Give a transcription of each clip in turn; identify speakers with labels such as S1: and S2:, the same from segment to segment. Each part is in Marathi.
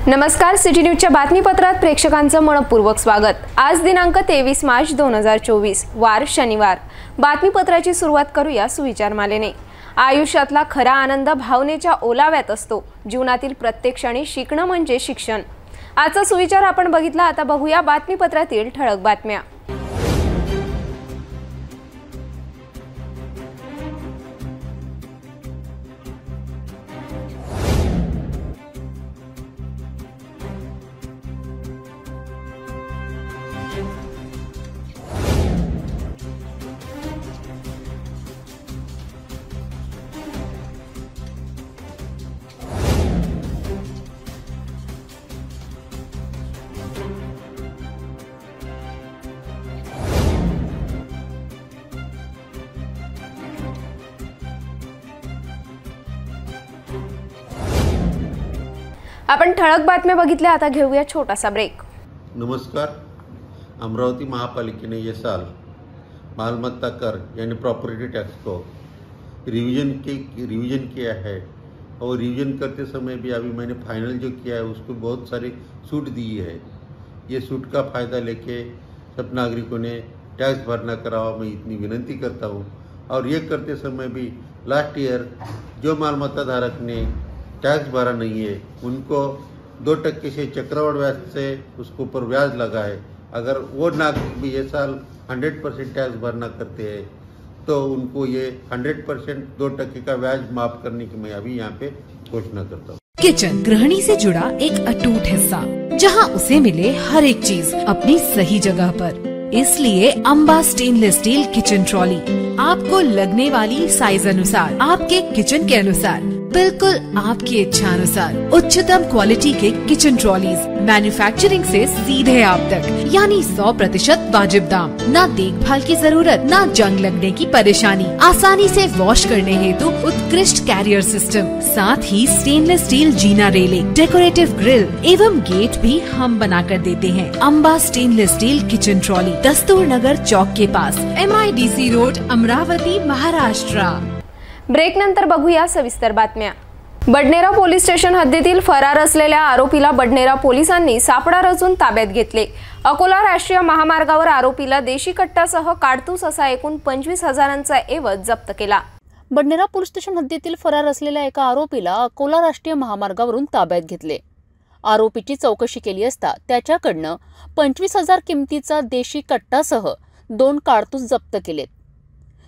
S1: नमस्कार, सिटी न्यूजच्या बातमीपत्रात प्रेक्षकांचं मनपूर्वक स्वागत। आज दिनांक 23 मार्च 2024 वार शनिवार। बातमीपत्राची सुरुवात करूया सुविचारमालेने। आयुष्यातला खरा आनंद भावनेच्या ओलाव्यात असतो। जीवनातील प्रत्येक क्षणी शिकणं म्हणजे शिक्षण। आजचा सुविचार आपण बघितला। आता बघूया बातमीपत्रातील ठळक बातम्या। आपण ठळक बातम्या बघितल्या। आता घेऊया छोटासा ब्रेक।
S2: नमस्कार। अमरावती महापालिकेने ये साल मालमत्ता कर यानी प्रॉपर्टी टैक्स को रिवीजन किया है और रिवीजन करते समय भी अभी मैंने फाइनल जो किया है उसको बहुत सारी छूट दी है। ये छूट का फ़ायदा लेके सब नागरिकों ने टैक्स भरना करावा, मैं इतनी विनती करता हूँ। और ये करते समय भी लास्ट ईयर जो मालमत्ता धारक ने टैक्स भरा नहीं है उनको 2% से चक्रवाढ ब्याज से उसके ऊपर ब्याज लगा है। अगर वो नागरिक भी ये साल 100% टैक्स भरना करते हैं तो उनको ये 100% 2% का ब्याज माफ करने की मैं अभी यहाँ पे घोषणा करता हूँ।
S3: किचन गृहिणी से जुड़ा एक अटूट हिस्सा, जहाँ उसे मिले हर एक चीज अपनी सही जगह पर। इसलिए Amba stainless steel kitchen trolley आपको लगने वाली साइज अनुसार, आपके किचन के अनुसार, बिल्कुल आपकी इच्छा अनुसार उच्चतम क्वालिटी के किचन ट्रॉलीज मैन्युफैक्चरिंग से सीधे आप तक, यानी 100% वाजिब दाम। न देखभाल की जरूरत, न जंग लगने की परेशानी। आसानी से वॉश करने हेतु उत्कृष्ट कैरियर सिस्टम, साथ ही स्टेनलेस स्टील जीना रेलिंग, डेकोरेटिव ग्रिल एवं गेट भी हम बना कर देते हैं। Amba stainless steel kitchen trolley, Dastur Nagar Chowk के पास, MIDC road, Amravati, Maharashtra.
S1: Break नंतर बघूया सविस्तर बातम्या। बडनेरा पोलीस स्टेशन हद्दीतील फरार असलेल्या आरोपीला बडनेरा पोलिसांनी सापळा रचून ताब्यात घेतले। अकोला राष्ट्रीय महामार्गावर आरोपीला देशी कट्टासह काडतूस असा एकूण 25,000चा ऐवज जप्त केला।
S4: बडनेरा पोलीस स्टेशन हद्दीतील फरार असलेल्या एका आरोपीला अकोला राष्ट्रीय महामार्गावरून ताब्यात घेतले। आरोपीची चौकशी केली असता त्याच्याकडनं 25,000 किमतीचा देशी कट्टासह 2 काडतूस जप्त केलेत।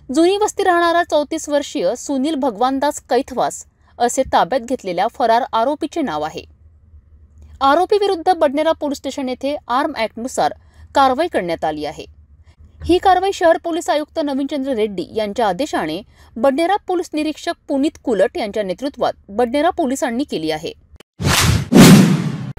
S4: जुनी वस्ती राहणारा 34 वर्षीय सुनील भगवानदास कैथवास असे ताब्यात घेतलेल्या फरार आरोपीचे नाव आहे। आरोपी विरुद्ध बडनेरा पोलीस स्टेशन येथे आर्म ॲक्टनुसार कारवाई करण्यात आली आहे। ही कारवाई शहर पोलीस आयुक्त नवीनचंद्र रेड्डी यांच्या आदेशाने बडनेरा पोलीस निरीक्षक पुनीत कुलट यांच्या नेतृत्वात बडनेरा पोलिसांनी केली आहे।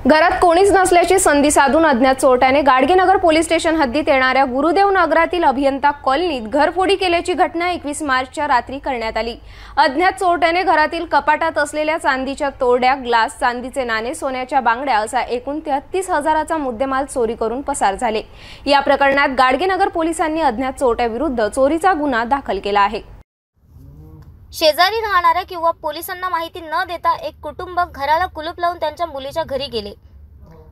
S1: घरात कोणीच नसल्याची संधी साधून अज्ञात चोरट्याने गाडगेनगर पोलीस स्टेशन हद्दीत येणाऱ्या गुरुदेव नगरातील अभियंता कॉलनीत घरफोडी केल्याची घटना 21 मार्चच्या रात्री करण्यात आली। अज्ञात चोरट्याने घरातील कपाटात असलेल्या चांदीच्या तोरड्या, ग्लास, चांदीचे नाणे, सोन्याच्या बांगड्या असा एकूण 33,000चा मुद्देमाल चोरी करून पसार झाले। या प्रकरणात गाडगेनगर पोलिसांनी अज्ञात चोरट्याविरुद्ध चोरीचा गुन्हा दाखल केला आहे।
S5: शेजारी राहणाऱ्या किंवा पोलिसांना माहिती न देता एक कुटुंब घराला कुलूप लावून त्यांच्या मुलीच्या घरी गेले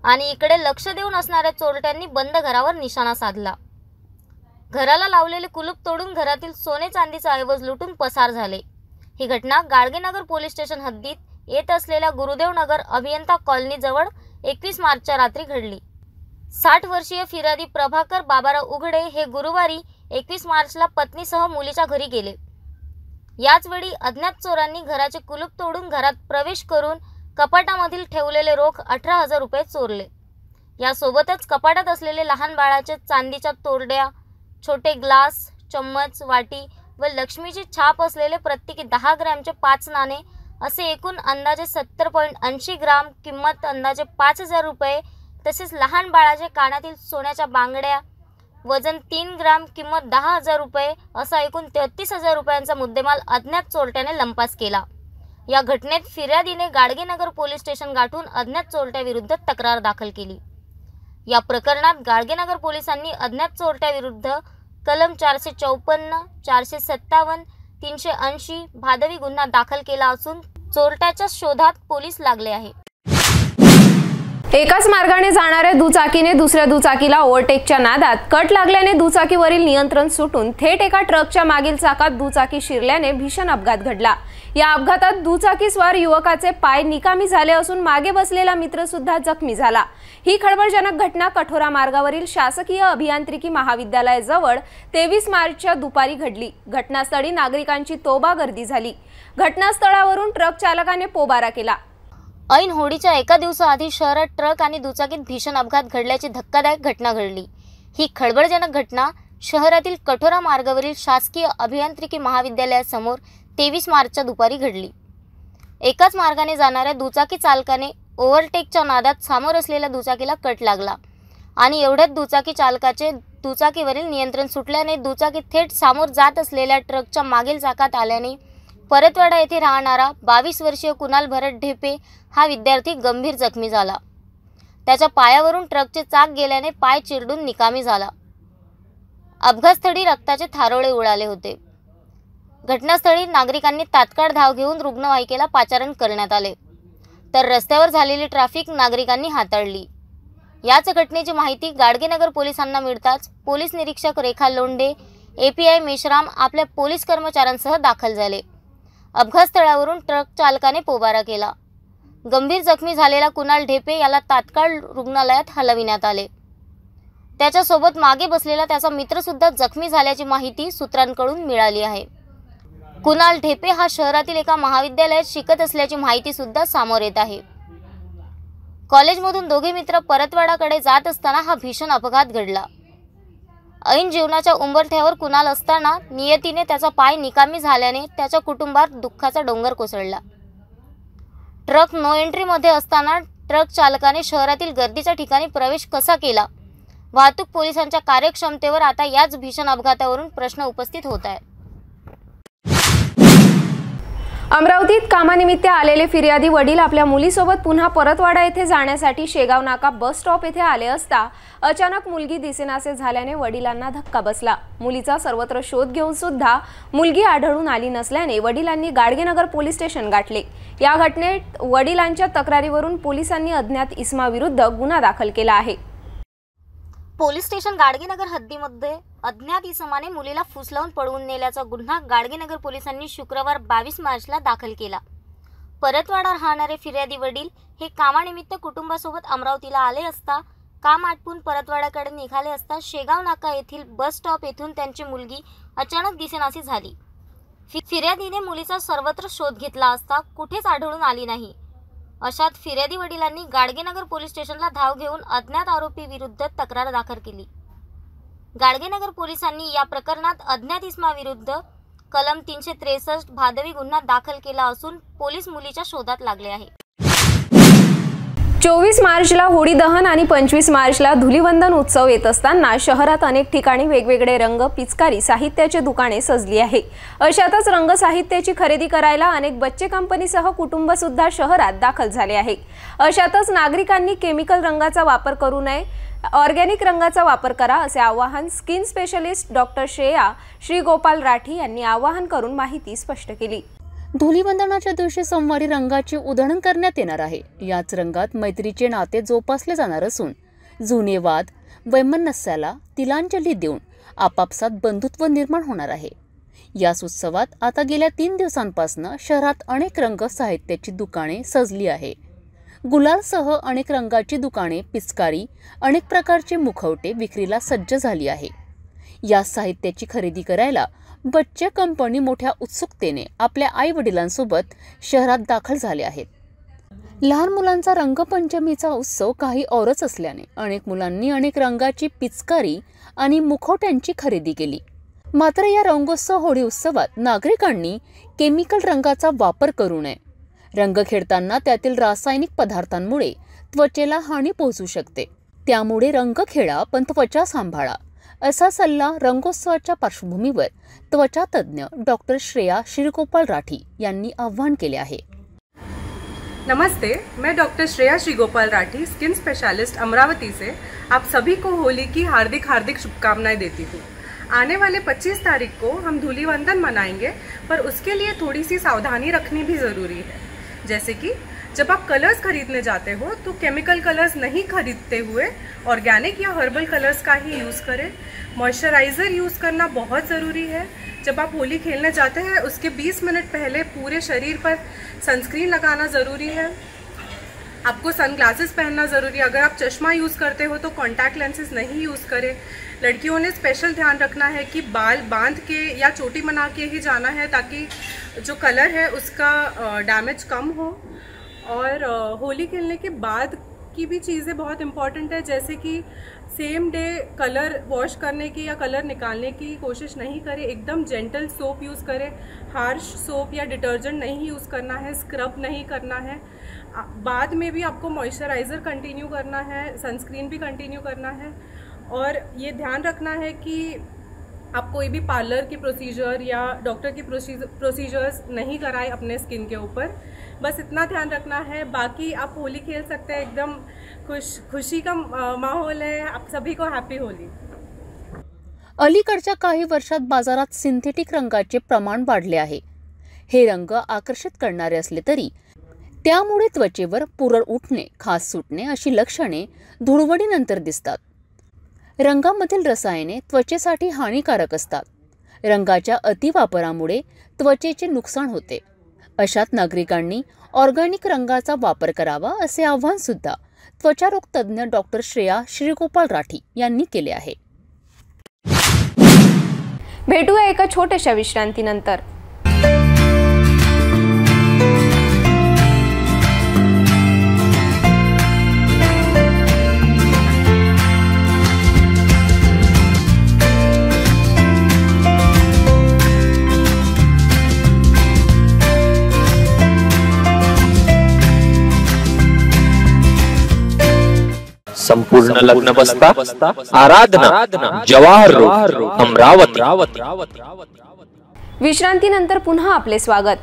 S5: आणि इकडे लक्ष देऊन असणाऱ्या चोरट्यांनी बंद घरावर निशाणा साधला। घराला लावलेले कुलूप तोडून घरातील सोने चांदीचा ऐवज लुटून पसार झाले। ही घटना गाडगेनगर पोलीस स्टेशन हद्दीत येत असलेल्या गुरुदेव नगर अभियंता कॉलनी जवळ 21 मार्चच्या रात्री घडली। 60 वर्षीय फिर्यादी प्रभाकर बाबाराव उघडे हे गुरुवारी 21 मार्चला पत्नीसह मुलीच्या घरी गेले। याच वेळी अज्ञात चोरांनी घराचे कुलूप तोडून घरात प्रवेश करून कपाटामधील ठेवलेले रोख 18,000 रुपये चोरले। यासोबतच कपाटात असलेले लहान बाळाचे चांदीच्या तोरड्या, छोटे ग्लास, चम्मच, वाटी व लक्ष्मीची छाप असलेले प्रत्येकी 10 ग्रॅमचे 5 नाणे असे एकूण अंदाजे 70.80 ग्राम, किंमत अंदाजे 5,000 रुपये, तसेच लहान बाळाचे कानातील सोन्याच्या बांगड्या, वजन 3 ग्राम, किंमत 10,000 रुपये असा एकूण 33,000 रुपयांचा मुद्देमाल अज्ञात चोरट्याने लंपास केला। या घटनेत फिर्यादीने गाडगेनगर पोलीस स्टेशन गाठून अज्ञात चोरट्याविरुद्ध तक्रार दाखल केली। या प्रकरणात गाडगेनगर पोलिसांनी अज्ञात चोरट्याविरुद्ध कलम 454, 457, 380 भादवी गुन्हा दाखल केला असून चोरट्याच्या शोधात पोलीस लागले आहे।
S1: एकाच मार्गाने जाणाऱ्या दुचाकीने दुसऱ्या दुचाकीला ओव्हरटेकच्या नादात कट लागल्याने दुचाकीवरील नियंत्रण सुटून थेट एका ट्रकच्या मागील चाकात दुचाकी शिरल्याने भीषण अपघात घडला। या अपघातात दुचाकीस्वार युवकाचे पाय निकामी झाले असून मागे बसलेला मित्र सुद्धा जखमी झाला। ही खळबळजनक घटना कठोरा मार्गावरील शासकीय अभियांत्रिकी महाविद्यालयाजवळ 23 मार्चच्या दुपारी घडली। घटनास्थळी नागरिकांची तोबा गर्दी झाली। घटनास्थळावरून ट्रक चालकाने पोबारा केला।
S5: ऐन होळीच्या एका दिवसाआधी शहरात ट्रक आणि दुचाकीत भीषण अपघात घडल्याची धक्कादायक घटना घडली। ही खळबळजनक घटना शहरातील कठोरा मार्गावरील शासकीय अभियांत्रिकी महाविद्यालयासमोर 23 मार्चच्या दुपारी घडली। एकाच मार्गाने जाणाऱ्या दुचाकी चालकाने ओव्हरटेकच्या नादात समोर असलेल्या दुचाकीला कट लागला आणि एवढ्यात दुचाकी चालकाचे दुचाकीवरील नियंत्रण सुटल्याने दुचाकी थेट समोर जात असलेल्या ट्रकच्या मागील चाकात आल्याने परतवाडा येथे राहणारा 22 वर्षीय कुणाल भरत ढेपे हा विद्यार्थी गंभीर जखमी झाला। त्याच्या पायावरून ट्रकचे चाक गेल्याने पाय चिरडून निकामी झाला। अपघातस्थळी रक्ताचे थारोळे उडाले होते। घटनास्थळी नागरिकांनी तात्काळ धाव घेऊन रुग्णवाहिकेला पाचारण करण्यात आले, तर रस्त्यावर झालेली ट्रॅफिक नागरिकांनी हाताळली। याच घटनेची माहिती गाडगेनगर पोलिसांना मिळताच पोलीस निरीक्षक रेखा लोंढे, API मेश्राम आपल्या पोलीस कर्मचाऱ्यांसह दाखल झाले। अपघातस्थळावरून ट्रक चालकाने पोबारा केला। गंभीर जखमी झालेला कुणाल ढेपे याला तात्काळ रुग्णालयात हलविण्यात आले। त्याच्यासोबत मागे बसलेला त्याचा मित्र सुद्धा जखमी झाल्याची माहिती सूत्रांकडून मिळाली आहे। कुणाल ढेपे हा शहरातील एका महाविद्यालयात शिकत असल्याची माहिती सुद्धा समोर येत आहे। कॉलेजमधून दोघे मित्र परतवाडाकडे जात असताना हा भीषण अपघात घडला। ऐन जीवनाच्या उंबरठ्यावर कुणाल असताना नियतीने त्याचा पाय निकामी झाल्याने त्याच्या कुटुंबात दुःखाचा डोंगर कोसळला। ट्रक नो एंट्रीमध्ये असताना ट्रक चालकाने शहरातील गर्दीच्या ठिकाणी प्रवेश कसा केला? वाहतूक पोलिसांच्या कार्यक्षमतेवर आता याच भीषण अपघातावरून प्रश्न उपस्थित होत आहे।
S1: अमरावतीत कामानिमित्त आलेले फिर्यादी वडील आपल्या मुलीसोबत पुन्हा परतवाडा येथे जाण्यासाठी शेगाव नाका बस स्टॉप येथे आले असता अचानक मुलगी दिसेनासे झाल्याने वडिलांना धक्का बसला। मुलीचा सर्वत्र शोध घेऊन सुद्धा मुलगी आढळून आली नसल्याने वडिलांनी गाडगेनगर पोलीस स्टेशन गाठले। या घटनेत वडिलांच्या तक्रारीवरून पोलिसांनी अज्ञात इसमाविरुद्ध गुन्हा दाखल केला आहे।
S5: पोलीस स्टेशन गाडगेनगर हद्दीमध्ये अज्ञात इसमाने मुलीला फुसलावून पळवून नेल्याचा गुन्हा गाडगेनगर पोलिसांनी शुक्रवार 22 मार्चला दाखल केला। परतवाडा राहणारे फिर्यादी वडील हे कामानिमित्त कुटुंबासोबत अमरावतीला आले असता काम आटपून परतवाड्याकडे निघाले असता शेगाव नाका येथील बस स्टॉप येथून त्यांची मुलगी अचानक दिसेनाशी झाली। फिर्यादीने मुलीचा सर्वत्र शोध घेतला असता कुठेच आढळून आली नाही। अशात फिर्यादी वडिलांनी गाडगेनगर पोलीस स्टेशनला धाव घेऊन अज्ञात आरोपी विरुद्ध तक्रार दाखल केली। गाडगेनगर पोलिसांनी या प्रकरणात अज्ञात इसमाविरुद्ध कलम 363 भादवी गुन्हा दाखल केला असून पोलीस मुलीच्या शोधात लागले आहे।
S1: 24 मार्चला होळी दहन आणि 25 मार्चला धुलीवंदन उत्सव येत असताना शहरात अनेक ठिकाणी वेगवेगळे रंग, पिचकारी, साहित्याची दुकाने सजली आहे। अशातच रंग साहित्याची खरेदी करायला अनेक बच्चे कंपनीसह कुटुंब सुद्धा शहरात दाखल झाले आहे। अशातच नागरिकांनी केमिकल रंगाचा वापर करू नये, ऑर्गॅनिक रंगाचा वापर करा असे आवाहन skin specialist doctor Shreya Shrigopal Rathi यांनी आवाहन करून माहिती स्पष्ट केली।
S4: धुलीवंदनाच्या दिवशी सोमवारी रंगाची उधळण करण्यात येणार आहे। याच रंगात मैत्रीचे नाते जोपासले जाणार असून जुने वाद, वैमनस्याला तिलांजली देऊन आपापसात बंधुत्व निर्माण होणार आहे। याच उत्सवात आता गेल्या 3 दिवसांपासून शहरात अनेक रंग साहित्याची दुकाने सजली आहे। गुलालसह अनेक रंगाची दुकाने, पिचकारी, अनेक प्रकारचे मुखवटे विक्रीला सज्ज झाली आहे। या साहित्याची खरेदी करायला बच्चे कंपनी मोठ्या उत्सुकतेने आपल्या आई वडिलांसोबत शहरात दाखल झाले आहेत। लहान मुलांचा रंगपंचमीचा उत्सव काही औरच असल्याने अनेक मुलांनी अनेक रंगाची पिचकारी आणि मुखवट्यांची खरेदी केली। मात्र या रंगोत्सव होळी उत्सवात नागरिकांनी केमिकल रंगाचा वापर करू नये। रंग खेळताना त्यातील रासायनिक पदार्थांमुळे त्वचेला हानी पोहोचू शकते, त्यामुळे रंग खेळा पण त्वचा सांभाळा असा सल्ला रंगोत्सवाच्या पार्श्वभूमीवर त्वचा तज्ञ डॉक्टर श्रेया श्रीगोपाल राठी यांनी आवाहन केले आहे।
S6: नमस्ते, मैं doctor Shreya Shrigopal Rathi, skin specialist Amravati से आप सभी को होली की हार्दिक हार्दिक शुभकामनाएं देती हूँ। आने वाले 25 तारीख को हम धूलिवंदन मनाएंगे, पर उसके लिए थोड़ी सी सावधानी रखनी भी ज़रूरी है। जैसे कि जब आप कलर्स खरीदने जाते हो तो केमिकल कलर्स नहीं खरीदते हुए ऑर्गेनिक या हर्बल कलर्स का ही यूज़ करें। मॉइस्चराइज़र यूज़ करना बहुत ज़रूरी है। जब आप होली खेलने जाते हैं उसके 20 मिनट पहले पूरे शरीर पर सनस्क्रीन लगाना ज़रूरी है। आपको सनग्लासेस पहनना ज़रूरी है। अगर आप चश्मा यूज़ करते हो तो कॉन्टैक्ट लेंसेज नहीं यूज़ करें। लड़कियों ने स्पेशल ध्यान रखना है कि बाल बांध के या चोटी बना के ही जाना है ताकि जो कलर है उसका डैमेज कम हो। और होली खेलने के बाद की भी चीज़ें बहुत इम्पॉर्टेंट है, जैसे कि सेम डे कलर वॉश करने की या कलर निकालने की कोशिश नहीं करें। एकदम जेंटल सोप यूज़ करें। हार्श सोप या डिटर्जेंट नहीं यूज़ करना है। स्क्रब नहीं करना है। बाद में भी आपको मॉइस्चराइज़र कंटिन्यू करना है, सनस्क्रीन भी कंटिन्यू करना है। और ये ध्यान रखना है कि आप कोई भी पार्लर की प्रोसीजर या डॉक्टर की प्रोसीजर्स नहीं कराएं अपने स्किन के ऊपर। बस इतना ध्यान रखना है। बाकी आप होली खेल सकते हैं। एकदम खुशी का माहौल है। आप सभी को हैप्पी होली।
S4: अलीकडच्या काही वर्षात बाजारात सिंथेटिक रंगाचे प्रमाण वाढले आहे। हे रंग आकर्षित करणारे असले तरी त्यामुळे त्वचेवर पुरळ उठणे, खाज सुटणे अशी लक्षणे धुळवडीनंतर दिसतात। रंगामधील रसायने त्वचेसाठी हानिकारक असतात। रंगाच्या अतिवापरामुळे त्वचेचे नुकसान होते। अशात नागरिकांनी ऑर्गॅनिक रंगाचा वापर करावा असे आवाहन सुद्धा त्वचारोग तज्ञ डॉक्टर श्रेया श्रीगोपाल राठी यांनी केले आहे।
S1: भेटूया एका छोट्याशा विश्रांतीनंतर।
S7: संपूर्ण लग्न बसता आराधना जवाहर रोड अमरावती।
S1: विश्रांतीनंतर पुन्हा आपले स्वागत।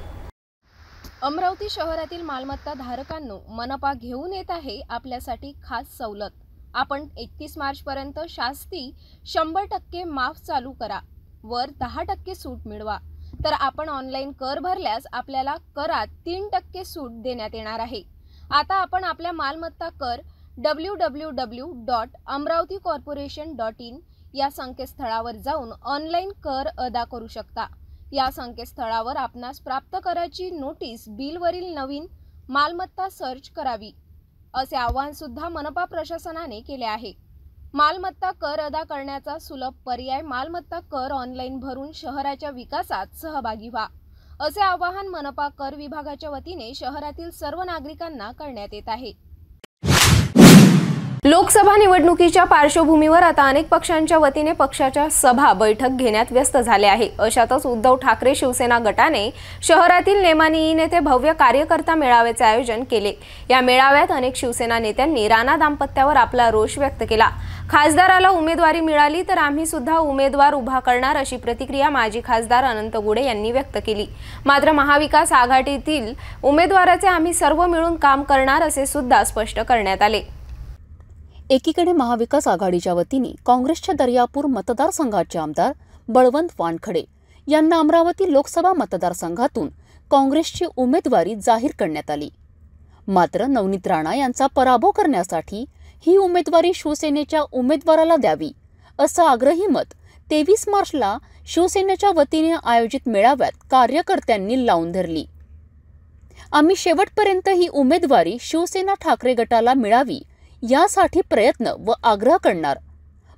S1: अमरावती शहरातील मालमत्ता धारकांनो, मनपा घेऊन येत आहे आपल्यासाठी खास सवलत। आपण 31 मार्च पर्यंत शास्ती 100% माफ चालू करा, वर 10% सूट मिळवा। तर आपण ऑनलाईन कर भरल्यास आपल्याला करात 3% सूट देण्यात येणार आहे। आता आपण आपल्या मालमत्ता कर www.amravaticorporation.in या संकेतस्थळावर जाऊन ऑनलाईन कर अदा करू शकता। या संकेतस्थळावर आपणास प्राप्त कराची नोटीस बिलवरील नवीन मालमत्ता सर्च करावी, असे आवाहन सुद्धा मनपा प्रशासनाने केले आहे। मालमत्ता कर अदा करण्याचा सुलभ पर्याय मालमत्ता कर ऑनलाईन भरून शहराच्या विकासात सहभागी व्हा, असे आवाहन मनपा कर विभागाच्या वतीने शहरातील सर्व नागरिकांना करण्यात येत आहे। लोकसभा निवडणुकीच्या पार्श्वभूमीवर आता अनेक पक्षांच्या वतीने पक्षाच्या सभा बैठक घेण्यात व्यस्त झाले आहे। अशातच उद्धव ठाकरे शिवसेना गटाने शहरातील नेमानी येथे भव्य कार्यकर्ता मेळाव्याचे आयोजन केले। या मेळाव्यात अनेक शिवसेना नेत्यांनी राणा दाम्पत्यावर आपला रोष व्यक्त केला। खासदाराला उमेदवारी मिळाली तर आम्ही सुद्धा उमेदवार उभा करणार अशी प्रतिक्रिया माजी खासदार अनंत गुडे यांनी व्यक्त केली। मात्र महाविकास आघाडीतील उमेदवाराचे आम्ही सर्व मिळून काम करणार असे सुद्धा स्पष्ट करण्यात आले।
S4: एकीकडे महाविकास आघाडीच्या वतीने काँग्रेसच्या दर्यापूर मतदारसंघाचे आमदार बळवंत वानखडे यांना अमरावती लोकसभा मतदारसंघातून काँग्रेसची उमेदवारी जाहीर करण्यात आली। मात्र नवनीत राणा यांचा पराभव करण्यासाठी ही उमेदवारी शिवसेनेच्या उमेदवाराला द्यावी असं आग्रही मत 23 मार्चला शिवसेनेच्या वतीने आयोजित मेळाव्यात कार्यकर्त्यांनी लावून धरली। आम्ही शेवटपर्यंत ही उमेदवारी शिवसेना ठाकरे गटाला मिळावी यासाठी प्रयत्न व आग्रह करणार।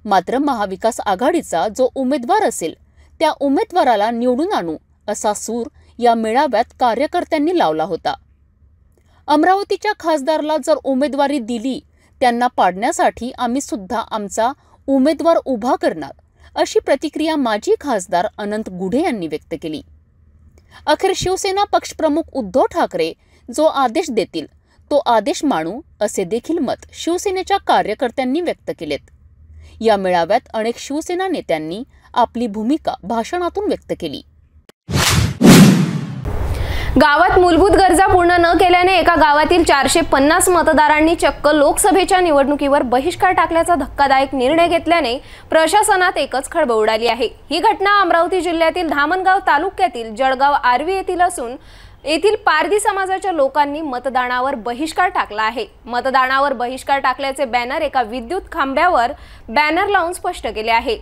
S4: मात्र महाविकास आघाडीचा जो उमेदवार असेल त्या उमेदवाराला निवडून आणू असा सूर या मेळाव्यात कार्यकर्त्यांनी लावला होता। अमरावतीच्या खासदाराला जर उमेदवारी दिली त्यांना पाडण्यासाठी आम्ही सुद्धा आमचा उमेदवार उभा करणार अशी प्रतिक्रिया माजी खासदार अनंत गुडे यांनी व्यक्त केली। अखेर शिवसेना पक्षप्रमुख उद्धव ठाकरे जो आदेश देतील तो आदेश मानू असे देखील मत शिवसेनेच्या कार्यकर्त्यांनी व्यक्त केलेत। या मेळाव्यात अनेक शिवसेना नेत्यांनी आपली भूमिका भाषणातून व्यक्त केली।
S1: गावात मूलभूत गरजा पूर्ण न केल्याने एका गावातील 450 मतदारांनी चक्क लोकसभेच्या निवडणुकीवर बहिष्कार टाकल्याचा धक्कादायक निर्णय घेतल्याने प्रशासनात एकच खळबळ उडाली आहे। ही घटना अमरावती जिल्ह्यातील धामणगाव तालुक्यातील जळगाव आर्वी येथील असून येथील पारधी समाजाच्या लोकांनी मतदानावर बहिष्कार टाकला आहे। मतदानावर बहिष्कार टाकल्याचे बॅनर एका विद्युत खांब्यावर बॅनर लावून स्पष्ट केले आहे।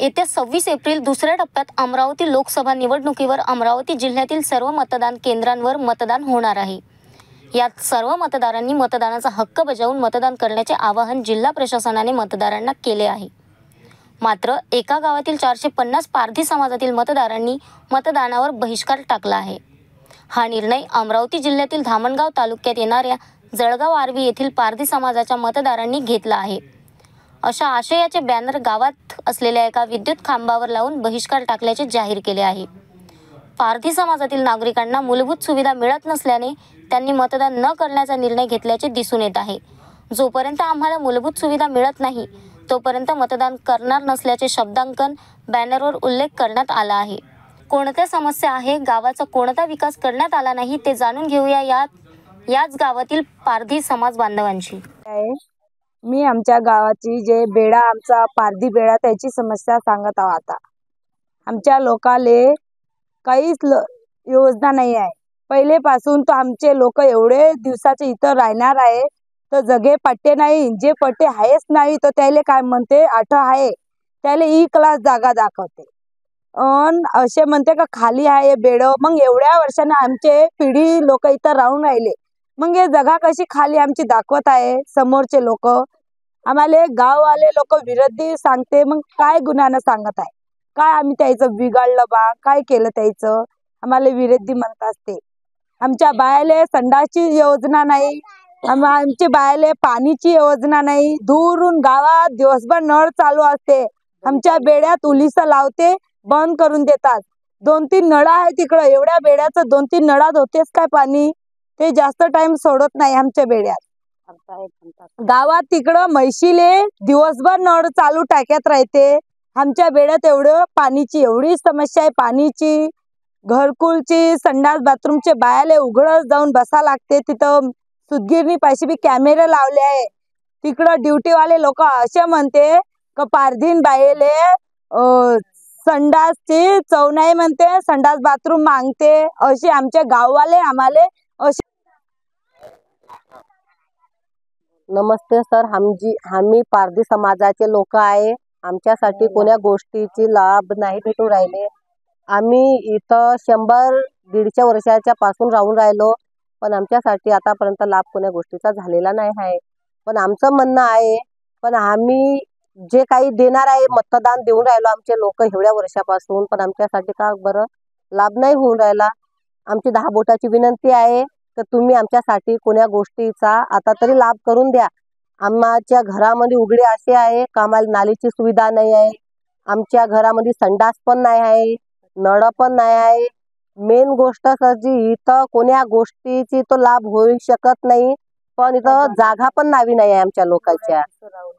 S5: येत्या 26 एप्रिल दुसऱ्या टप्प्यात अमरावती लोकसभा निवडणुकीवर अमरावती जिल्ह्यातील सर्व मतदान केंद्रांवर मतदान होणार आहे। यात सर्व मतदारांनी मतदानाचा हक्क बजावून मतदान करण्याचे आवाहन जिल्हा प्रशासनाने मतदारांना केले आहे। मात्र एका गावातील 450 पारधी समाजातील मतदारांनी मतदानावर बहिष्कार टाकला आहे। हा निर्णय अमरावती जिल्ह्यातील धामणगाव तालुक्यात येणाऱ्या जळगाव आर्वी येथील पारधी समाजाच्या मतदारांनी घेतला आहे। अशा आशयाचे बॅनर गावात असलेल्या एका विद्युत खांबावर लावून बहिष्कार टाकल्याचे जाहीर केले आहे। पारधी समाजातील नागरिकांना मूलभूत सुविधा मिळत नसल्याने त्यांनी मतदान न करण्याचा निर्णय घेतल्याचे दिसून येत आहे। जोपर्यंत आम्हाला मूलभूत सुविधा मिळत नाही तोपर्यंत मतदान करणार नसल्याचे शब्दांकन बॅनरवर उल्लेख करण्यात आला आहे। कोणत्या समस्या आहे, गावाचा कोणता विकास करण्यात आला नाही ते जाणून घेऊया याच गावातील पारधी समाज बांधवांशी।
S8: मी आमच्या गावाची जे बेडा आमचा पारधी बेडा त्याची समस्या सांगत आहो। आता आमच्या लोकाले काहीच योजना नाही आहे। पहिलेपासून तो आमचे लोक एवढे दिवसाचे इथं राहणार आहे तर जगे पट्टे नाही, जे पट्टे आहेच नाही तर त्याले काय म्हणते आठ आहे त्याले ई क्लास जागा दाखवते असे म्हणते का खाली आहे बेड। मग एवढ्या वर्षांनी आमचे पिढी लोक इथं राहून राहिले, मग हे जागा कशी खाली आमची दाखवत आहे समोरचे लोक। आम्हाला गाववाले लोक विरोधी सांगते, मग काय गुन्ह्यानं सांगत आहे, काय आम्ही त्याचं बिघडलं बा, काय केलं त्याचं, आम्हाला विरोधी म्हणतात ते। आमच्या बायाले संडासची योजना नाही, आमच्या बायाले पाणीची योजना नाही। दूरून गावात दिवसभर नळ चालू असते, आमच्या बेड्यात उलीस लावते बंद करून देतात। 2-3 नळ आहे तिकडं, एवढ्या बेड्याचं 2-3 नळात होतेच काय पाणी, ते जास्त टाइम सोडत नाही आमच्या बेड्यात। गावात तिकडं म्हैशीले दिवसभर नळ चालू टाक्यात राहते, आमच्या बेड्यात एवढं पाणीची एवढी समस्या आहे, पाणीची, घरकुलची, संडास बाथरूमचे बायाले उघडच जाऊन बसा लागते। तिथं सुदगिरणी पाशी बी कॅमेरे लावले आहे। तिकडं ड्युटीवाले लोक असे म्हणते का पारधीन बायले संडासची चव नाही म्हणते, संडास बाथरूम मागते, असे आमच्या गाववाले आम्हाले असे।
S9: नमस्ते सर, आम्ही पारधी समाजाचे लोक आहे। आमच्यासाठी कोण्या गोष्टीची लाभ नाही भेटू राहिले। आम्ही इथं 100-150 वर्षाच्या पासून राहून राहिलो, पण आमच्यासाठी आतापर्यंत लाभ कोण्या गोष्टीचा झालेला नाही आहे। पण आमचं म्हणणं आहे, पण आम्ही जे काही देणार आहे मतदान देऊन राहिलो आमचे लोक एवढ्या वर्षापासून, पण आमच्यासाठी का बरं लाभ नाही होऊन राहिला। आमची 10 बोटाची विनंती आहे तर तुम्ही आमच्यासाठी कोण्या गोष्टीचा आता तरी लाभ करून द्या। आमच्या घरामध्ये उघडे असे आहे का आम्हाला नालीची सुविधा नाही आहे, आमच्या घरामध्ये संडास पण नाही आहे, नळ पण नाही आहे। मेन गोष्ट सर जी इथं कोण्या गोष्टीची तो लाभ होऊ शकत नाही, पण इथं जागा पण नावी नाही आहे आमच्या लोकांच्या।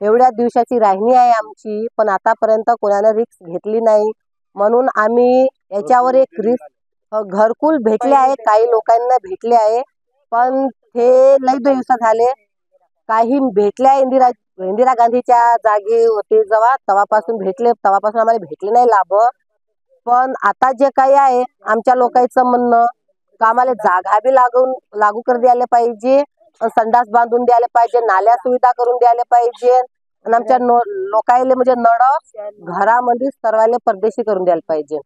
S9: एवढ्या दिवसाची राहणी आहे आमची, पण आतापर्यंत कोणाने रिस्क घेतली नाही, म्हणून आम्ही याच्यावर एक रिस्क घरकुल भेटले आहे, काही लोकांना भेटले आहे, पण हे लई दिवस झाले काही भेटले आहे। इंदिरा गांधीच्या जागी होते जेव्हा तेव्हापासून भेटले, तेव्हापासून आम्हाला भेटले नाही लाभ। पण आता जे काही आहे आमच्या लोकांचं म्हणणं का आम्हाला जागा बी लागू कर द्यायला पाहिजे, संडास बांधून द्यायला पाहिजे, नाल्या सुविधा करून द्यायला पाहिजे, आणि आमच्या लोकायले म्हणजे नळ घरामध्ये सर्वाले परदेशी करून द्यायला पाहिजे।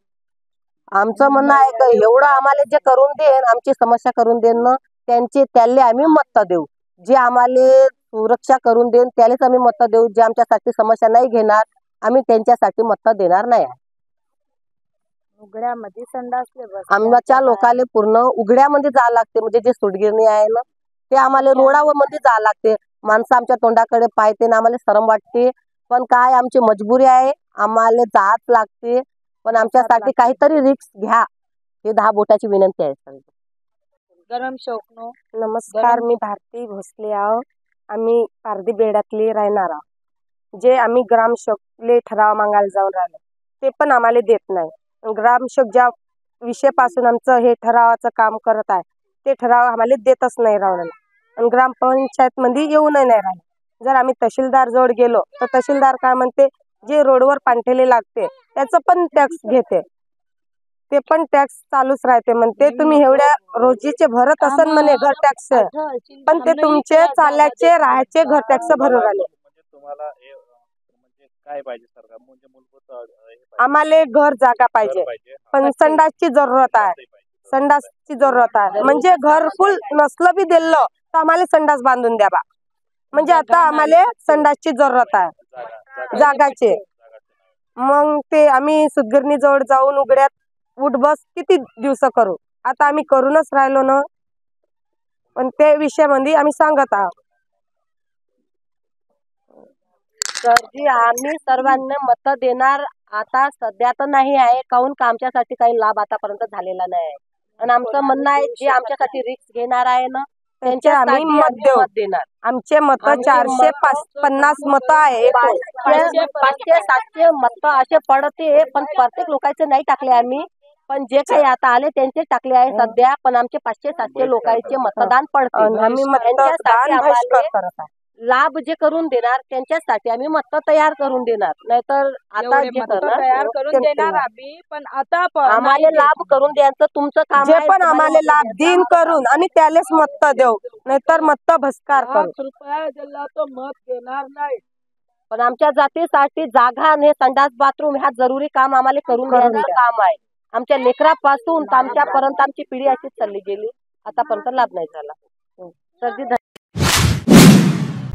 S9: आमचं म्हणणं आहे का एवढं आम्हाला जे करून देन, आमची समस्या करून देन ना, त्याले आम्ही मत देऊ। जे आम्हाला सुरक्षा करून देन त्यालाच आम्ही मत देऊ। जे आमच्यासाठी समस्या नाही घेणार आम्ही त्यांच्यासाठी मत देणार नाही।
S8: उघड्यामध्ये संडासले बस
S9: आमच्या लोकाले पूर्ण उघड्यामध्ये जावं लागते, म्हणजे जे सुडगिरणी आहे ना ते आम्हाला रोडावर मध्ये जावं लागते। माणसं आमच्या तोंडाकडे पाहते ना आम्हाला शरम वाटते, पण काय आमची मजबुरी आहे, आम्हाला जात लागते। पण आमच्यासाठी काहीतरी रिस्क घ्या, हे 10 बोटाची विनंती आहे सर।
S8: गरम शोकनो
S10: नमस्कार, मी भारती भोसले आहो। आम्ही पारधी बेड्यातले राहणार आहोत। जे आम्ही ग्रामसेवकले ठराव मागायला जाऊन राहिलो ते पण आम्हाला देत नाही। ग्रामसेवक ज्या विषयापासून आमचं हे ठरावाचं काम करत आहे ते ठराव आम्हाला देतच नाही राहिला, आणि ग्रामपंचायत मध्ये येऊनही नाही राहिले। जर आम्ही तहसीलदार जवळ गेलो तर तहसीलदार काय म्हणते, जे रोडवर पांठेले लागते त्याचं पण टॅक्स घेते। ते पण टॅक्स चालूच राहते म्हणते. तुम्ही एवढ्या रोजीचे भरत असन म्हणे घर टॅक्स, पण ते तुमचे चाल्याचे राहायचे घर टॅक्स भरून राहिले.
S11: काय पाहिजे सरकार म्हणजे मूलभूत
S10: आम्हाला घर जागा पाहिजे, पण संडासची जरूरत आहे. संडासची जरूरत आहे म्हणजे घर फुल नसलं बी दिलं तर आम्हाला संडास बांधून द्यावा. म्हणजे आता आम्हाला संडासची जरूरत आहे जागाची. मग ते आम्ही सुतगिरणी जवळ जाऊन उघड्यात उठ बस किती दिवस करू. आता आम्ही करूनच राहिलो ना, पण ते विषयामध्ये आम्ही सांगत आहोत.
S9: सरजी आम्ही सर्वांना मत देणार. आता सध्या तर नाही आहे, काहून का आमच्यासाठी काही लाभ आतापर्यंत झालेला नाही. आणि आमचं म्हणणं आहे जे आमच्यासाठी रिस्क घेणार आहे ना त्यांचे आम्ही मत देणार.
S10: आमचे मत 450 मत आहे.
S9: 500-700 मत असे पडते, पण प्रत्येक लोकांचे नाही टाकले आम्ही. पण जे काही आता आले त्यांचे टाकले आहे सध्या. पण आमचे 500-700 लोकांचे मतदान पडते.
S10: आम्ही मतदान करत आहे.
S9: लाभ जे करून देणार त्यांच्यासाठी आम्ही मत तयार करून देणार. नाहीतर आता जे
S8: तयार करून देणार आम्ही, पण आता
S9: आम्हाला लाभ करून द्यायचं तुमचं काम
S10: जे पण आम्हाला लाभ दिन करून आम्ही त्यालाच मत देऊ, नाहीतर मत बहिष्कार करू.
S8: रुपया दिला तो मत देणार नाही.
S9: पण आमच्या जातीसाठी जागा आणि संडास बाथरूम ह्या जरुरी काम आम्हाला करून द्यायचं काम आहे. आमच्या लेकरापासून तर आमच्यापर्यंत आमची पिढी अशीच चालली गेली, आतापर्यंत लाभ नाही झाला. सरजी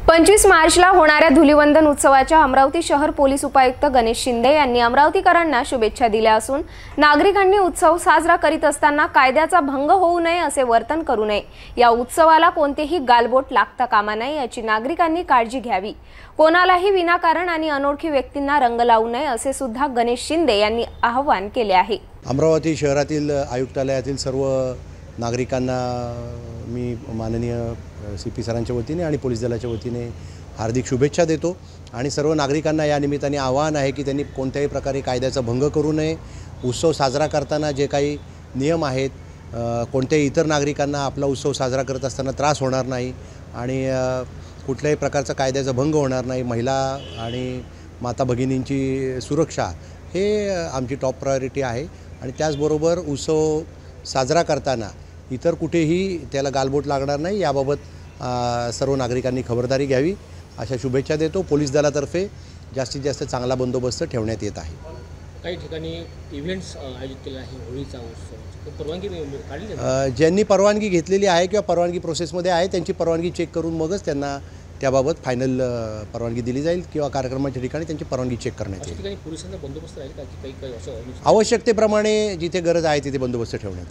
S1: 25 मार्चला होणाऱ्या धुलीवंदन उत्सवाच्या अमरावती शहर पोलीस उपायुक्त गणेश शिंदे यांनी अमरावतीकरांना शुभेच्छा दिल्या असून नागरिकांनी उत्सव साजरा करीत असताना कायद्याचा भंग होऊ नये, असे वर्तन करू नये. या उत्सवाला कोणतेही गालबोट लागता कामा नये याची नागरिकांनी काळजी घ्यावी. कोणालाही विनाकारण आणि अनोळखी व्यक्तींना रंग लावू नये, असे सुद्धा गणेश शिंदे यांनी आवाहन केले आहे.
S12: अमरावती शहरातील आयुक्तालयातील सर्व नागरिकांना मी माननीय CP सरांच्या वतीने आणि पोलीस दलाच्या वतीने हार्दिक शुभेच्छा देतो. आणि सर्व नागरिकांना या निमित्ताने आवाहन आहे की त्यांनी कोणत्याही प्रकारे कायद्याचा भंग करू नये. उत्सव साजरा करताना जे काही नियम आहेत, कोणत्याही इतर नागरिकांना आपला उत्सव साजरा करत असताना त्रास होणार नाही आणि कुठल्याही प्रकारचा कायद्याचा भंग होणार नाही. महिला आणि माता भगिनींची सुरक्षा हे आमची टॉप प्रायोरिटी आहे. आणि त्याचबरोबर उत्सव साजरा करताना इतर कुठेही त्याला गालबोट लागणार नाही, याबाबत सर्व नागरिकांनी खबरदारी घ्यावी अशा शुभेच्छा देतो. पोलीस दलातर्फे जास्तीत जास्त चांगला बंदोबस्त ठेवण्यात येत आहे.
S13: काही ठिकाणी इव्हेंट्स आयोजित केले आहे होळीचा उत्सव, परवानगी काढली.
S12: ज्यांनी परवानगी घेतलेली आहे किंवा परवानगी प्रोसेसमध्ये आहे त्यांची परवानगी चेक करून मगच त्यांना त्याबाबत फायनल परवानगी दिली जाईल किंवा कार्यक्रमाच्या ठिकाणी त्यांची परवानगी चेक करण्यात येईल.
S13: पोलिसांचा बंदोबस्त राहील का की काही
S12: आवश्यकतेप्रमाणे जिथे गरज आहे तिथे बंदोबस्त ठेवण्यात येईल.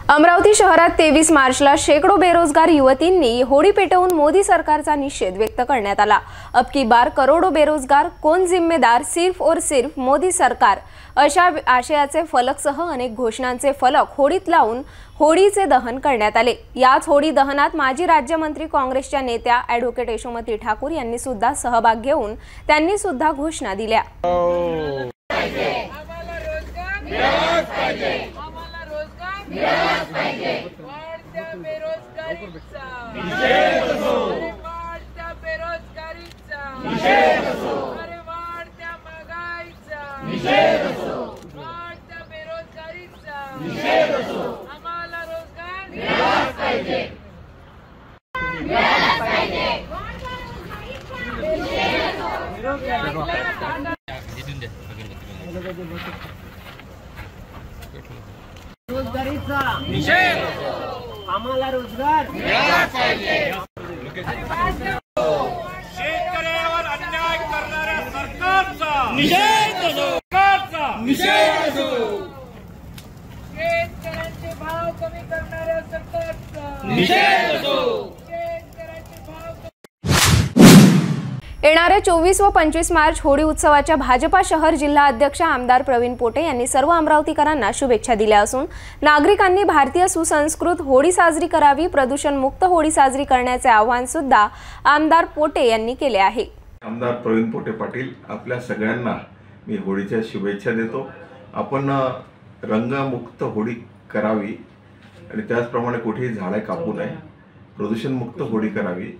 S1: अमरावती शहरात 23 मार्चला शेकडो बेरोजगार युवतींनी होळी पेटवून मोदी सरकारचा निषेध व्यक्त करण्यात आला. अब की बार करोडो बेरोजगार, कोण जिम्मेदार, सिर्फ और सिर्फ मोदी सरकार अशा आशयाचे फलकसह अनेक घोषणांचे फलक होळीत लावून होळीचे दहन करण्यात आले. याच होळी दहनात माजी राज्यमंत्री काँग्रेसच्या नेत्या ॲडव्होकेट यशोमती ठाकूर यांनी सुद्धा सहभाग घेऊन त्यांनी सुद्धा घोषणा दिल्या.
S8: वाढत्या बेरोजगारीचा निषेध असो, वाढत्या बेरोजगारीचा निषेध असो, वाढत्या महागाईचा निषेध असो, वाढत्या बेरोजगारीचा निषेध असो. आम्हाला रोजगार मिळालाच पाहिजे, मिळालाच पाहिजे. रोजगारीचा निषेध, आम्हाला रोजगार मिळालाच पाहिजे. शेतकऱ्यावर अन्याय करणाऱ्या सरकारचा निषेध असो, सरकारचा निषेध असो. शेतकऱ्यांचे भाव कमी करणाऱ्या सरकारचा निषेध असो.
S1: येणाऱ्या 24 व 25 मार्च होळी उत्सवाच्या भाजपा शहर जिल्हा अध्यक्ष आमदार प्रवीण पोटे यांनी सर्व अमरावतीकरांना शुभेच्छा दिल्या असून नागरिकांनी भारतीय सुसंस्कृत होळी साजरी करावी, प्रदूषण मुक्त होळी साजरी करण्याचे आवाहन सुद्धा आमदार पोटे यांनी केले आहे.
S14: आमदार प्रवीण पोटे पाटील, आपल्या सगळ्यांना मी होळीच्या शुभेच्छा देतो. आपण रंगमुक्त होळी करावी आणि त्याचप्रमाणे कुठेही झाडे कापू नये, प्रदूषण मुक्त होळी करावी.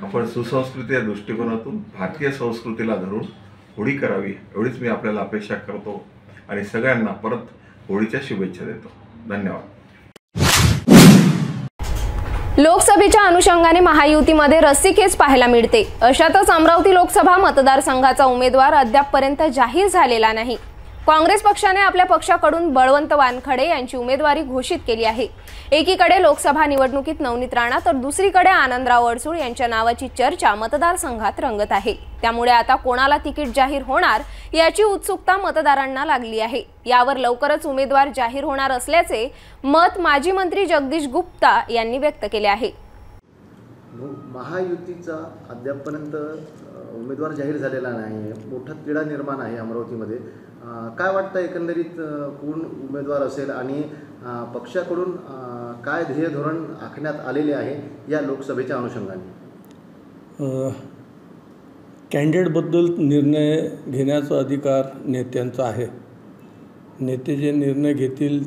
S14: आपण सुसंस्कृती या दृष्टिकोनातून भारतीय संस्कृतीला धरून होळी करावी एवढीच मी आपल्याला अपेक्षा करतो. आणि सगळ्यांना परत होळीच्या शुभेच्छा देतो. धन्यवाद.
S1: लोकसभेच्या अनुषंगाने महायुतीमध्ये रस्सीखेच पाहायला मिळते. अशातच अमरावती लोकसभा मतदारसंघाचा उमेदवार अद्यापपर्यंत जाहीर झालेला नाही. काँग्रेस पक्षाने आपल्या पक्षाकडून बळवंत वानखडे यांची उमेदवारी घोषित केली आहे. एकीकडे लोकसभा निवडणुकीत नवनीत राणा तर दुसरीकडे आनंदराव अडसूळ यांच्या नावाची चर्चा मतदारसंघात रंगत आहे. त्यामुळे आता कोणाला तिकीट जाहीर होणार याची उत्सुकता मतदारांना लागली आहे. यावर लवकरच उमेदवार जाहीर होणार असल्याचे मत माजी मंत्री जगदीश गुप्ता यांनी व्यक्त केले आहे.
S15: महायुतीचा अद्यापपर्यंत उमेदवार जाहीर झालेला नाही. मोठा तिढा निर्माण आहे अमरावतीमध्ये. काय वाटतं एकंदरीत कोण उमेदवार असेल आणि पक्षाकडून काय ध्येय धोरण आखण्यात आलेले आहे या लोकसभेच्या अनुषंगाने?
S16: कॅन्डिडेटबद्दल निर्णय घेण्याचा अधिकार नेत्यांचा आहे. नेते जे निर्णय घेतील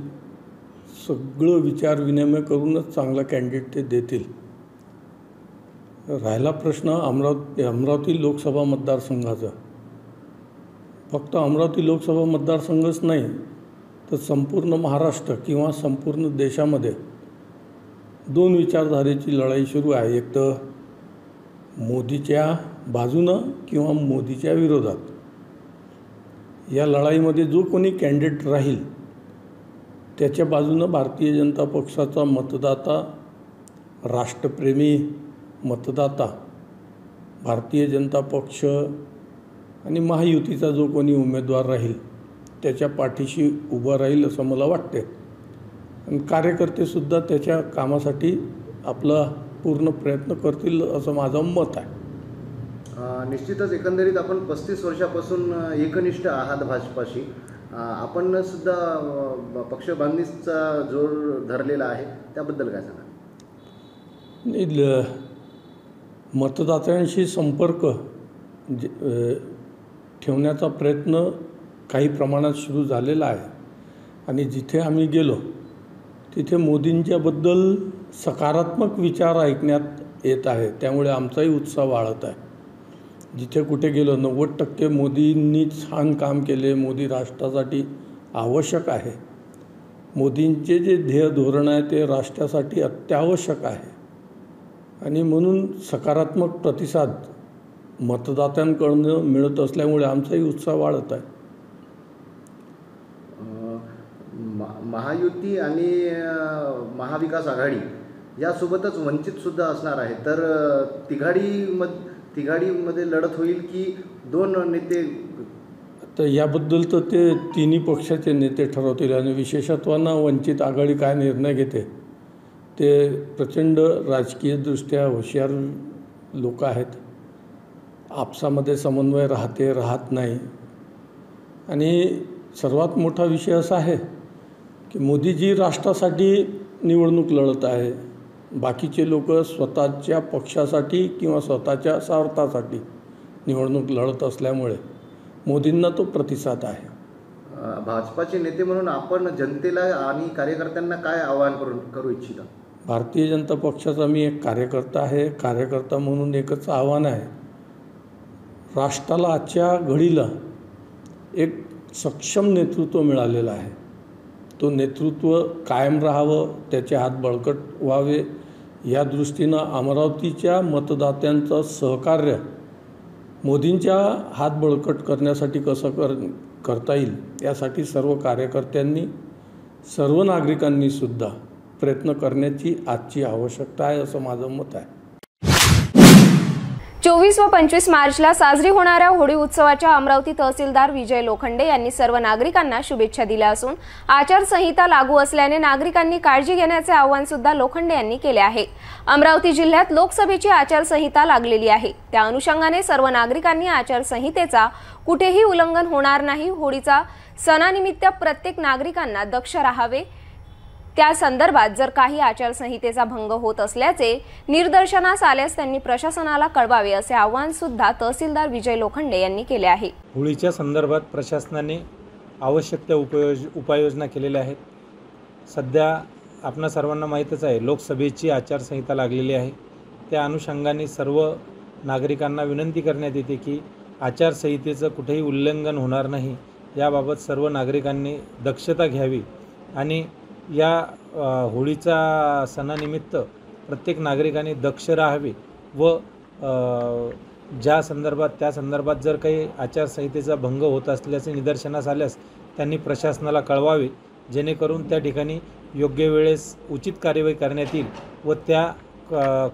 S16: सगळं विचारविनिमय करूनच चांगला कॅन्डिडेट ते देतील. राहिला प्रश्न अमरावती लोकसभा मतदारसंघाचा. फक्त अमरावती लोकसभा मतदारसंघच नाही तर संपूर्ण महाराष्ट्र किंवा संपूर्ण देशामध्ये दोन विचारधारेची लढाई सुरू आहे. एक तर मोदीच्या बाजूनं किंवा मोदीच्या विरोधात. या लढाईमध्ये जो कोणी कॅन्डिडेट राहील त्याच्या बाजूनं भारतीय जनता पक्षाचा मतदाता, राष्ट्रप्रेमी मतदाता, भारतीय जनता पक्ष आणि महायुतीचा जो कोणी उमेदवार राहील त्याच्या पाठीशी उभं राहील असं मला वाटते. आणि कार्यकर्तेसुद्धा त्याच्या कामासाठी आपला पूर्ण प्रयत्न करतील असं माझं मत आहे.
S15: निश्चितच एकंदरीत आपण 35 वर्षापासून एकनिष्ठ आहात भाजपाशी. आपण सुद्धा पक्षबांधणीचा जोर धरलेला आहे, त्याबद्दल काय सांगा?
S16: मतदात्यांशी संपर्क ठेवण्याचा प्रयत्न काही प्रमाणात सुरू झालेला आहे. आणि जिथे आम्ही गेलो तिथे मोदींच्याबद्दल सकारात्मक विचार ऐकण्यात येत आहे. त्यामुळे आमचाही उत्साह वाढत आहे. जिथे कुठे गेलो 90% मोदींनी छान काम केले. मोदी राष्ट्रासाठी आवश्यक आहे. मोदींचे जे ध्येय धोरण आहे ते राष्ट्रासाठी अत्यावश्यक आहे. आणि म्हणून सकारात्मक प्रतिसाद मतदात्यांकडून मिळत असल्यामुळे आमचाही उत्साह वाढत आहे.
S15: महायुती आणि महाविकास आघाडी यासोबतच वंचितसुद्धा असणार आहे. तर तिघाडीमध्ये लढत होईल की दोन नेते?
S16: तर याबद्दल तर ते तिन्ही पक्षाचे नेते ठरवतील. आणि विशेषत्वानं वंचित आघाडी काय निर्णय घेते ते प्रचंड राजकीयदृष्ट्या हुशार लोक आहेत. आपसामध्ये समन्वय राहत नाही. आणि सर्वात मोठा विषय असा आहे की मोदीजी राष्ट्रासाठी निवडणूक लढत आहे. बाकीचे लोक स्वतःच्या पक्षासाठी किंवा स्वतःच्या स्वार्थासाठी निवडणूक लढत असल्यामुळे मोदींना तो प्रतिसाद आहे.
S15: भाजपाचे नेते म्हणून आपण जनतेला आणि कार्यकर्त्यांना काय आवाहन करू इच्छिता?
S16: भारतीय जनता पक्षाचा मी एक कार्यकर्ता आहे. कार्यकर्ता म्हणून एकच आव्हान आहे, राष्ट्राला आजच्या घडीला एक सक्षम नेतृत्व मिळालेलं आहे. तो नेतृत्व कायम राहावं, त्याचे हात बळकट व्हावे या दृष्टीनं अमरावतीच्या मतदात्यांचं सहकार्य मोदींच्या हात बळकट करण्यासाठी कसं करता येईल यासाठी सर्व कार्यकर्त्यांनी, सर्व नागरिकांनीसुद्धा प्रयत्न करण्याची आजची आवश्यकता आहे असं माझं मत आहे.
S1: 24 व 25 मार्चला साजरी होणाऱ्या होळी उत्सवाच्या अमरावती तहसीलदार विजय लोखंडे यांनी सर्व नागरिकांना शुभेच्छा दिल्या असून आचारसंहिता लागू असल्याने नागरिकांनी काळजी घेण्याचे आवाहन सुद्धा लोखंडे यांनी केले आहे. अमरावती जिल्ह्यात लोकसभेची आचारसंहिता लागलेली आहे. त्या अनुषंगाने सर्व नागरिकांनी आचारसंहितेचा कुठेही उल्लंघन होणार नाही, होळीचा सणानिमित्त प्रत्येक नागरिकांना दक्ष राहावे. त्या संदर्भात जर काही आचारसंहितेचा भंग होत असल्याचे निदर्शनास आल्यास त्यांनी प्रशासनाला कळवावे असे आवाहन सुद्धा तहसीलदार विजय लोखंडे यांनी केले आहे.
S17: होळीच्या संदर्भात प्रशासनाने आवश्यक त्या उपाययोजना केलेल्या आहेत. सध्या आपणा सर्वांना माहीतच आहे लोकसभेची आचारसंहिता लागलेली आहे. त्या अनुषंगाने सर्व नागरिकांना विनंती करण्यात येते की आचारसंहितेचं कुठेही उल्लंघन होणार नाही याबाबत सर्व नागरिकांनी दक्षता घ्यावी आणि या होळीचा सणानिमित्त प्रत्येक नागरिकांनी दक्ष राहावे व त्या संदर्भात जर काही आचारसंहितेचा भंग होत असल्याचे निदर्शनास आल्यास त्यांनी प्रशासनाला कळवावे, जेणेकरून त्या ठिकाणी योग्य वेळेस उचित कार्यवाही करण्यात येईल व त्या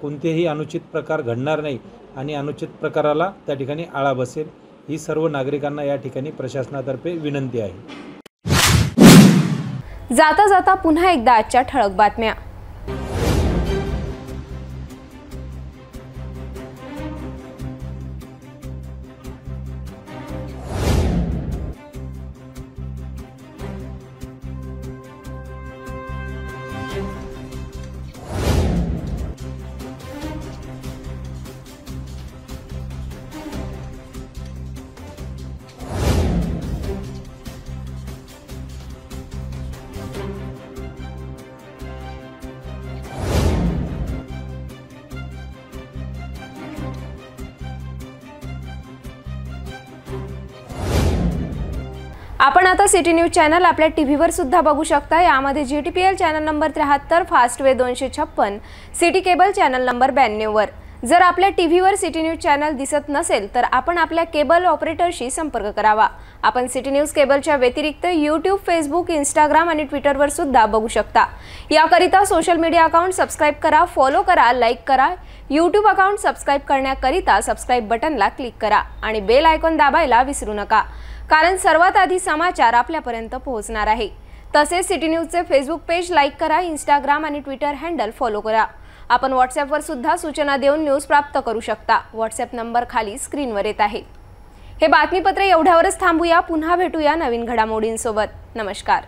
S17: कोणतेही अनुचित प्रकार घडणार नाही आणि अनुचित प्रकाराला त्या ठिकाणी आळा बसेल, ही सर्व नागरिकांना या ठिकाणी प्रशासनातर्फे विनंती आहे.
S1: जाता जाता पुन्हा एकदा आजच्या ठळक बातम्या. आपण आता सिटी न्यूज चॅनल आपल्या टीव्हीवर सुद्धा बघू शकता. यामध्ये GTPL channel number 73, Fastway 256, city cable channel number 92 वर. जर आपल्या टीव्हीवर सिटी न्यूज चॅनल दिसत नसेल तर आपण आपल्या केबल ऑपरेटरशी संपर्क करावा. आपण सिटी न्यूज केबलच्या व्यतिरिक्त YouTube, Facebook, Instagram आणि ट्विटरवर सुद्धा बघू शकता. याकरिता सोशल मीडिया अकाउंट सबस्क्राइब करा, फॉलो करा, लाईक करा. YouTube अकाउंट सबस्क्राइब करण्याकरिता सबस्क्राइब बटनला क्लिक करा आणि बेल आयकॉन दाबायला विसरू नका, कारण सर्वात आधी समाचार आपल्यापर्यंत पोहोचणार आहे. तसेच सिटी न्यूजचे फेसबुक पेज लाईक करा, Instagram आणि ट्विटर हँडल फॉलो करा. आपण व्हॉट्सॲपवर सुद्धा सूचना देऊन न्यूज प्राप्त करू शकता. व्हॉट्सॲप नंबर खाली स्क्रीनवर येत आहे. हे बातमीपत्र एवढ्यावरच थांबूया. पुन्हा भेटूया नवीन घडामोडींसोबत. नमस्कार.